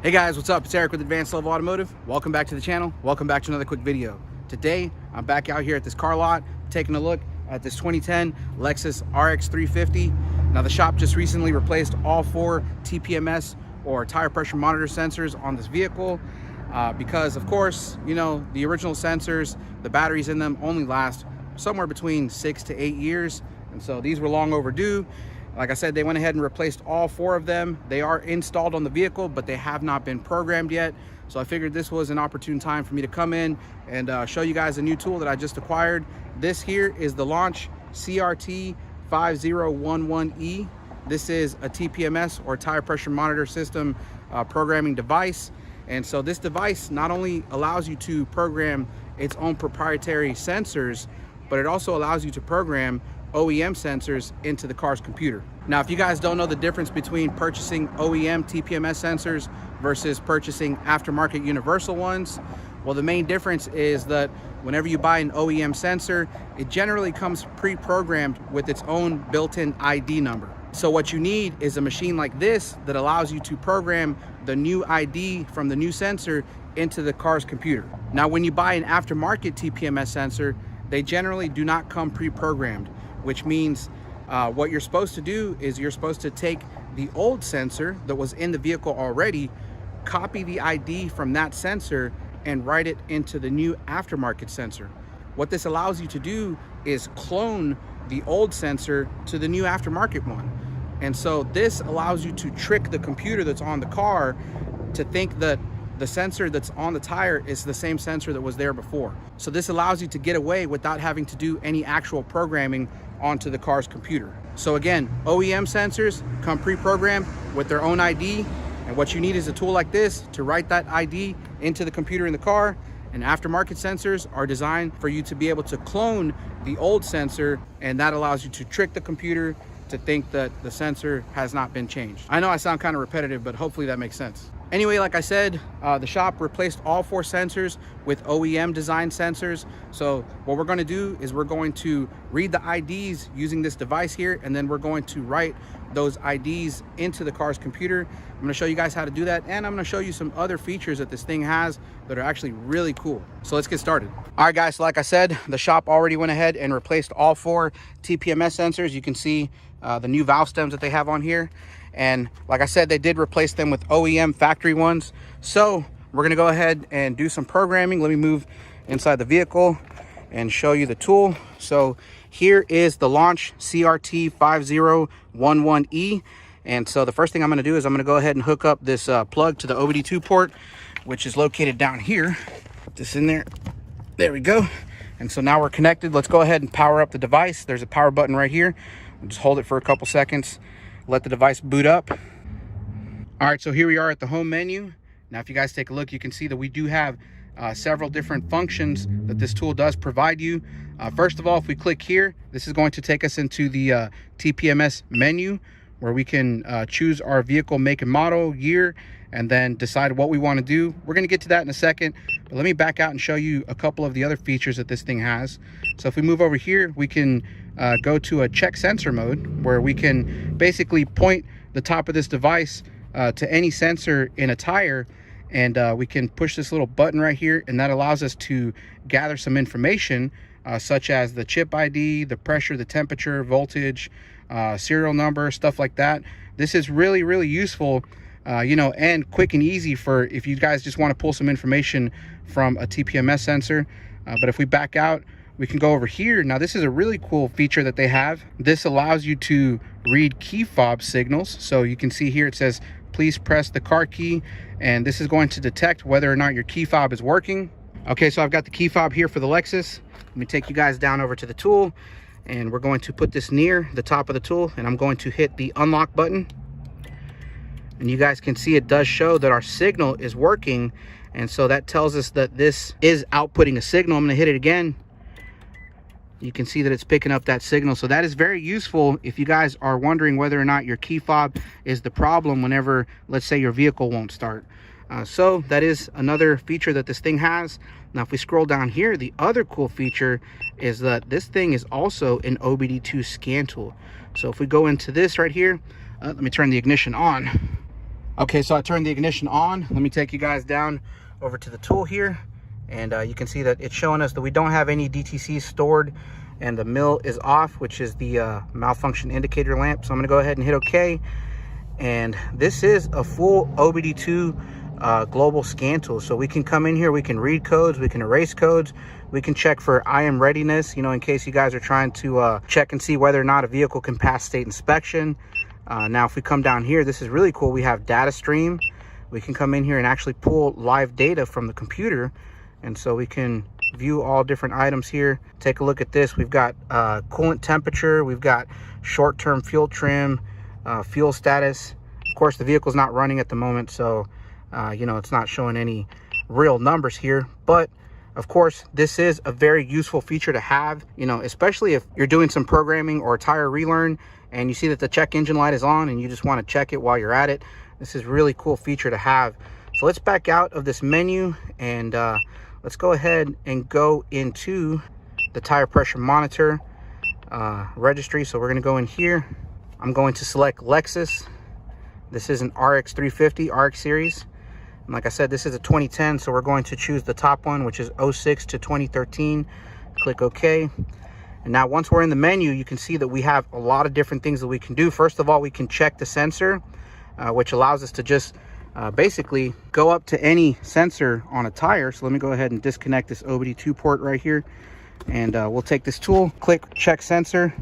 Hey guys, what's up? It's Eric with Advanced Level Automotive. Welcome back to the channel. Welcome back to another quick video. Today, I'm back out here at this car lot, taking a look at this 2010 Lexus RX 350. Now the shop just recently replaced all 4 TPMS or tire pressure monitor sensors on this vehicle because of course, you know, the original sensors, the batteries in them only last somewhere between 6 to 8 years. And so these were long overdue. Like I said, they went ahead and replaced all 4 of them. They are installed on the vehicle, but they have not been programmed yet. So I figured this was an opportune time for me to come in and show you guys a new tool that I just acquired. This here is the Launch CRT5011E. This is a TPMS or tire pressure monitor system programming device. And so this device not only allows you to program its own proprietary sensors, but it also allows you to program OEM sensors into the car's computer. Now, if you guys don't know the difference between purchasing OEM TPMS sensors versus purchasing aftermarket universal ones, well, the main difference is that whenever you buy an OEM sensor, it generally comes pre-programmed with its own built-in ID number. So what you need is a machine like this that allows you to program the new ID from the new sensor into the car's computer. Now, when you buy an aftermarket TPMS sensor, they generally do not come pre-programmed, which means what you're supposed to do is you're supposed to take the old sensor that was in the vehicle already, copy the ID from that sensor, and write it into the new aftermarket sensor. What this allows you to do is clone the old sensor to the new aftermarket one. And so this allows you to trick the computer that's on the car to think that the sensor that's on the tire is the same sensor that was there before. So this allows you to get away without having to do any actual programming onto the car's computer. So again, OEM sensors come pre-programmed with their own ID, and what you need is a tool like this to write that ID into the computer in the car. And aftermarket sensors are designed for you to be able to clone the old sensor, and that allows you to trick the computer to think that the sensor has not been changed. I know I sound kind of repetitive, but hopefully that makes sense. Anyway, like I said, the shop replaced all 4 sensors with OEM design sensors. So what we're going to do is we're going to read the IDs using this device here, and then we're going to write those IDs into the car's computer. I'm going to show you guys how to do that, and I'm going to show you some other features that this thing has that are actually really cool. So let's get started. All right, guys, so like I said, the shop already went ahead and replaced all 4 TPMS sensors. You can see the new valve stems that they have on here. And like I said, they did replace them with OEM factory ones. So we're gonna go ahead and do some programming. Let me move inside the vehicle and show you the tool. So here is the Launch CRT5011E. And so the first thing I'm gonna do is I'm gonna go ahead and hook up this plug to the OBD2 port, which is located down here. Put this in there. There we go. And so now we're connected. Let's go ahead and power up the device. There's a power button right here. We'll just hold it for a couple seconds. Let the device boot up. All right, so here we are at the home menu. Now, if you guys take a look, you can see that we do have several different functions that this tool does provide you. First of all, if we click here, this is going to take us into the TPMS menu, where we can choose our vehicle make and model, year, and then decide what we want to do. We're going to get to that in a second, but let me back out and show you a couple of the other features that this thing has. So if we move over here, we can go to a check sensor mode, where we can basically point the top of this device to any sensor in a tire, and we can push this little button right here, and that allows us to gather some information such as the chip ID, the pressure, the temperature, voltage, serial number, stuff like that. This is really, really useful, you know, and quick and easy for if you guys just want to pull some information from a TPMS sensor. But if we back out, we can go over here. Now, this is a really cool feature that they have. This allows you to read key fob signals. So you can see here it says, please press the car key, and this is going to detect whether or not your key fob is working. Okay, so I've got the key fob here for the Lexus. Let me take you guys down over to the tool, and we're going to put this near the top of the tool, and I'm going to hit the unlock button. And you guys can see it does show that our signal is working, and so that tells us that this is outputting a signal. I'm going to hit it again. You can see that it's picking up that signal. So that is very useful if you guys are wondering whether or not your key fob is the problem whenever, let's say, your vehicle won't start. So that is another feature that this thing has. Now, if we scroll down here, the other cool feature is that this thing is also an OBD2 scan tool. So if we go into this right here, let me turn the ignition on. Okay, so I turned the ignition on. Let me take you guys down over to the tool here, and you can see that it's showing us that we don't have any DTCs stored, and the mil is off, which is the malfunction indicator lamp. So I'm gonna go ahead and hit OK. And this is a full OBD2 global scan tool. So we can come in here, we can read codes, we can erase codes, we can check for IM readiness, you know, in case you guys are trying to check and see whether or not a vehicle can pass state inspection. Now, if we come down here, this is really cool. We have data stream. We can come in here and actually pull live data from the computer. And so we can view all different items here. Take a look at this. We've got coolant temperature. We've got short-term fuel trim, fuel status. Of course, the vehicle's not running at the moment, so you know, it's not showing any real numbers here. But of course, this is a very useful feature to have, you know, especially if you're doing some programming or tire relearn and you see that the check engine light is on and you just want to check it while you're at it. This is a really cool feature to have. So let's back out of this menu and let's go ahead and go into the tire pressure monitor registry. So we're going to go in here. I'm going to select Lexus. This is an RX350 RX series. And like I said, this is a 2010, so we're going to choose the top one, which is 06 to 2013. Click OK. And now once we're in the menu, you can see that we have a lot of different things that we can do. First of all, we can check the sensor, which allows us to just basically go up to any sensor on a tire. So let me go ahead and disconnect this OBD2 port right here. And we'll take this tool, click check sensor.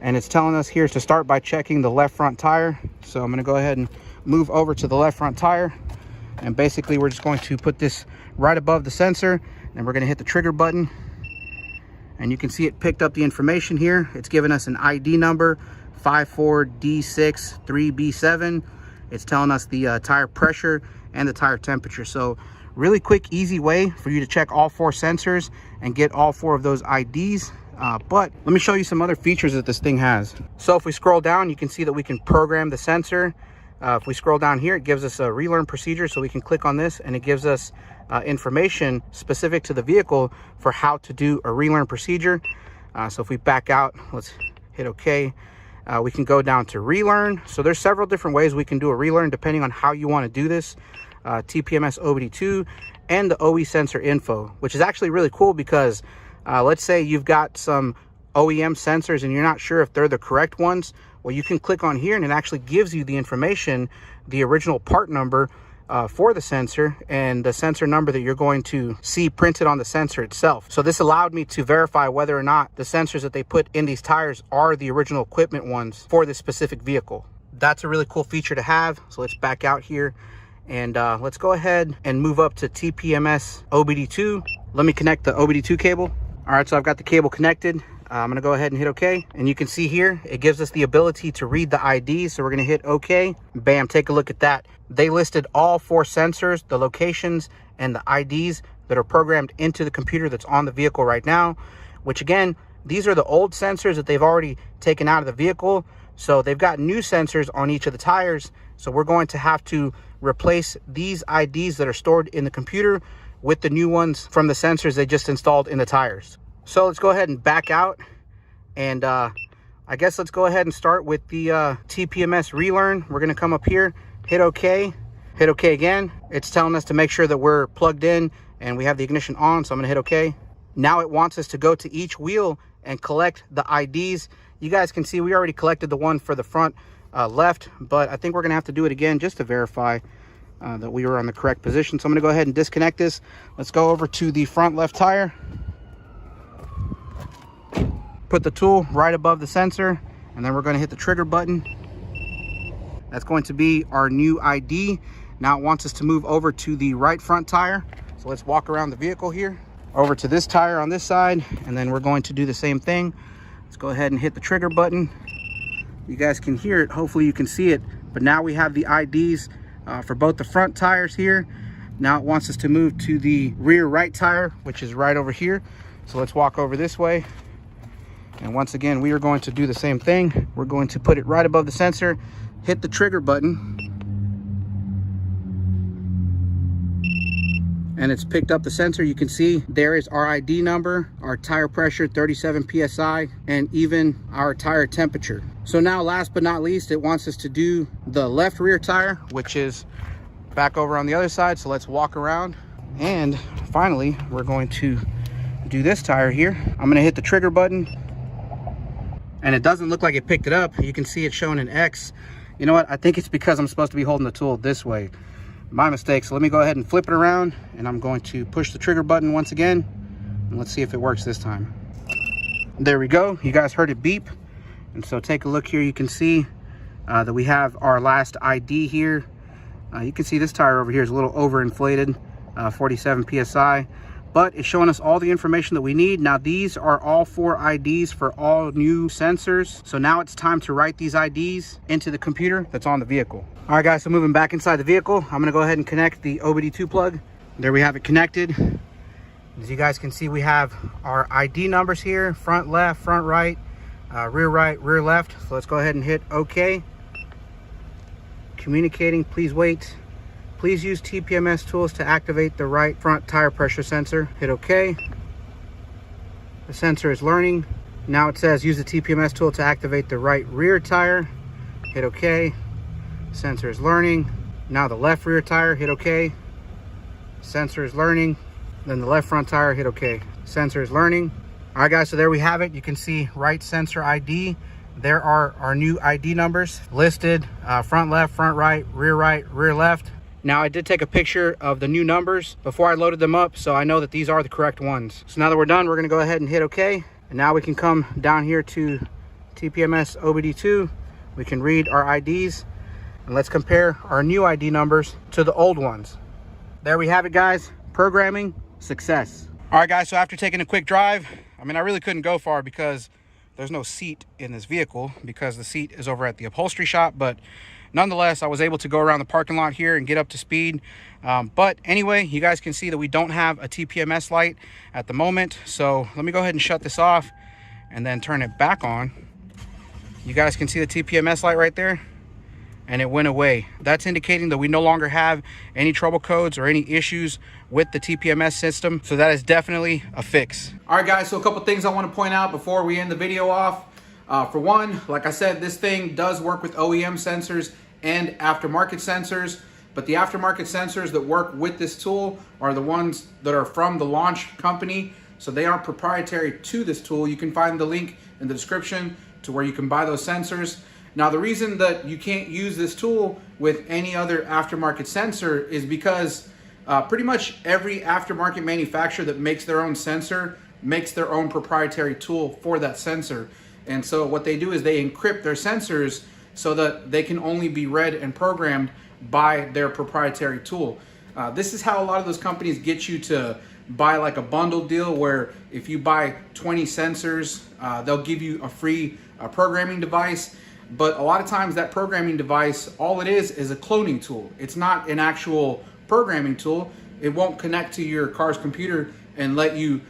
And it's telling us here to start by checking the left front tire. So I'm going to go ahead and move over to the left front tire. And basically we're just going to put this right above the sensor. And we're going to hit the trigger button. And you can see it picked up the information here. It's given us an ID number, 54D63B7. It's telling us the tire pressure and the tire temperature. So really quick, easy way for you to check all 4 sensors and get all 4 of those IDs. But let me show you some other features that this thing has. So if we scroll down, you can see that we can program the sensor. If we scroll down here, it gives us a relearn procedure. So we can click on this and it gives us information specific to the vehicle for how to do a relearn procedure. So if we back out, let's hit OK. We can go down to relearn. So there's several different ways we can do a relearn depending on how you want to do this. TPMS OBD2 and the OE sensor info, which is actually really cool because let's say you've got some OEM sensors and you're not sure if they're the correct ones. Well, you can click on here and it actually gives you the information, the original part number for the sensor and the sensor number that you're going to see printed on the sensor itself. So this allowed me to verify whether or not the sensors that they put in these tires are the original equipment ones for this specific vehicle. That's a really cool feature to have. So let's back out here and let's go ahead and move up to TPMS OBD2. Let me connect the OBD2 cable. All right, so I've got the cable connected. I'm gonna go ahead and hit OK. And you can see here, it gives us the ability to read the IDs. So we're gonna hit OK. Bam, take a look at that. They listed all 4 sensors, the locations, and the IDs that are programmed into the computer that's on the vehicle right now, which again, these are the old sensors that they've already taken out of the vehicle. So they've got new sensors on each of the tires. So we're going to have to replace these IDs that are stored in the computer with the new ones from the sensors they just installed in the tires. So let's go ahead and back out. And I guess let's go ahead and start with the TPMS relearn. We're gonna come up here, hit OK, hit OK again. It's telling us to make sure that we're plugged in and we have the ignition on, so I'm gonna hit OK. Now it wants us to go to each wheel and collect the IDs. You guys can see we already collected the one for the front left, but I think we're gonna have to do it again just to verify that we were on the correct position. So I'm gonna go ahead and disconnect this. Let's go over to the front left tire. Put the tool right above the sensor, and then we're going to hit the trigger button. That's going to be our new ID. Now it wants us to move over to the right front tire. So let's walk around the vehicle here, over to this tire on this side, and then we're going to do the same thing. Let's go ahead and hit the trigger button. You guys can hear it, hopefully you can see it, but now we have the IDs for both the front tires here. Now it wants us to move to the rear right tire, which is right over here. So let's walk over this way. And once again, we are going to do the same thing. We're going to put it right above the sensor, hit the trigger button. and it's picked up the sensor. You can see there is our ID number, our tire pressure 37 psi, and even our tire temperature. So now, last but not least, it wants us to do the left rear tire, which is back over on the other side. So let's walk around, and finally we're going to do this tire here. I'm going to hit the trigger button, and it doesn't look like it picked it up. You can see it showing an X. You know what? I think it's because I'm supposed to be holding the tool this way. My mistake. So let me go ahead and flip it around, and I'm going to push the trigger button once again, and let's see if it works this time. There we go. You guys heard it beep. And so take a look here. You can see that we have our last ID here. You can see this tire over here is a little overinflated, 47 psi. But it's showing us all the information that we need. Now, these are all 4 IDs for all new sensors. So now it's time to write these IDs into the computer that's on the vehicle. All right, guys, so moving back inside the vehicle, I'm gonna go ahead and connect the OBD2 plug. There we have it connected. As you guys can see, we have our ID numbers here, front left, front right, rear left. So let's go ahead and hit OK. Communicating, please wait. Please use TPMS tools to activate the right front tire pressure sensor. Hit OK. The sensor is learning. Now it says use the TPMS tool to activate the right rear tire. Hit OK. Sensor is learning. Now the left rear tire. Hit OK. Sensor is learning. Then the left front tire. Hit OK. Sensor is learning. All right, guys, so there we have it. You can see right sensor ID. There are our new ID numbers listed. Front left, front right, rear left. Now, I did take a picture of the new numbers before I loaded them up, so I know that these are the correct ones. So now that we're done, we're gonna go ahead and hit OK. And now we can come down here to TPMS OBD2. We can read our IDs, and let's compare our new ID numbers to the old ones. There we have it, guys. Programming success. All right, guys, so after taking a quick drive, I mean, I really couldn't go far because there's no seat in this vehicle because the seat is over at the upholstery shop, but nonetheless, I was able to go around the parking lot here and get up to speed. But anyway, you guys can see that we don't have a TPMS light at the moment. So let me go ahead and shut this off and then turn it back on. You guys can see the TPMS light right there, and it went away. That's indicating that we no longer have any trouble codes or any issues with the TPMS system. So that is definitely a fix. All right, guys, so a couple things I want to point out before we end the video off. For one, like I said, this thing does work with OEM sensors and aftermarket sensors, but the aftermarket sensors that work with this tool are the ones that are from the Launch company, so they aren't proprietary to this tool. You can find the link in the description to where you can buy those sensors. Now, the reason that you can't use this tool with any other aftermarket sensor is because pretty much every aftermarket manufacturer that makes their own sensor makes their own proprietary tool for that sensor. And so what they do is they encrypt their sensors so that they can only be read and programmed by their proprietary tool. This is how a lot of those companies get you to buy like a bundle deal where if you buy 20 sensors, they'll give you a free programming device. But a lot of times that programming device, all it is a cloning tool. It's not an actual programming tool. It won't connect to your car's computer and let you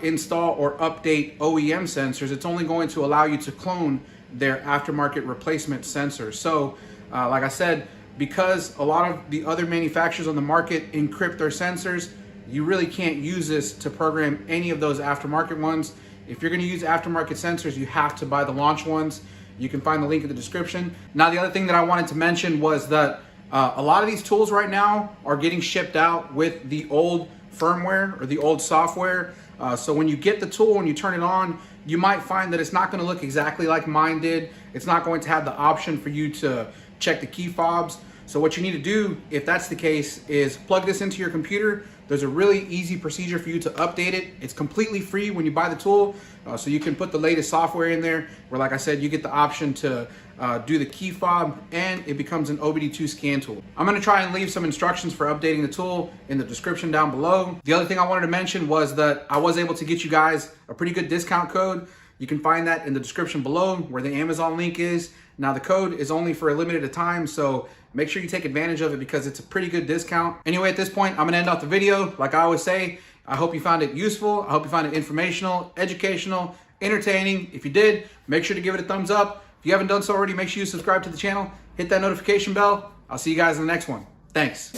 install or update OEM sensors. It's only going to allow you to clone their aftermarket replacement sensors. So like I said, because a lot of the other manufacturers on the market encrypt their sensors, you really can't use this to program any of those aftermarket ones. If you're going to use aftermarket sensors, you have to buy the Launch ones. You can find the link in the description. Now, the other thing that I wanted to mention was that a lot of these tools right now are getting shipped out with the old firmware or the old software. So when you get the tool and you turn it on, you might find that it's not going to look exactly like mine did. It's not going to have the option for you to check the key fobs. So what you need to do, if that's the case, is plug this into your computer. There's a really easy procedure for you to update it. It's completely free when you buy the tool. So you can put the latest software in there where, like I said, you get the option to do the key fob, and it becomes an OBD2 scan tool. I'm going to try and leave some instructions for updating the tool in the description down below. The other thing I wanted to mention was that I was able to get you guys a pretty good discount code. You can find that in the description below where the Amazon link is. Now, the code is only for a limited time, so make sure you take advantage of it because it's a pretty good discount. Anyway, at this point, I'm going to end off the video. Like I always say, I hope you found it useful. I hope you found it informational, educational, entertaining. If you did, make sure to give it a thumbs up. If you haven't done so already, make sure you subscribe to the channel, hit that notification bell. I'll see you guys in the next one. Thanks.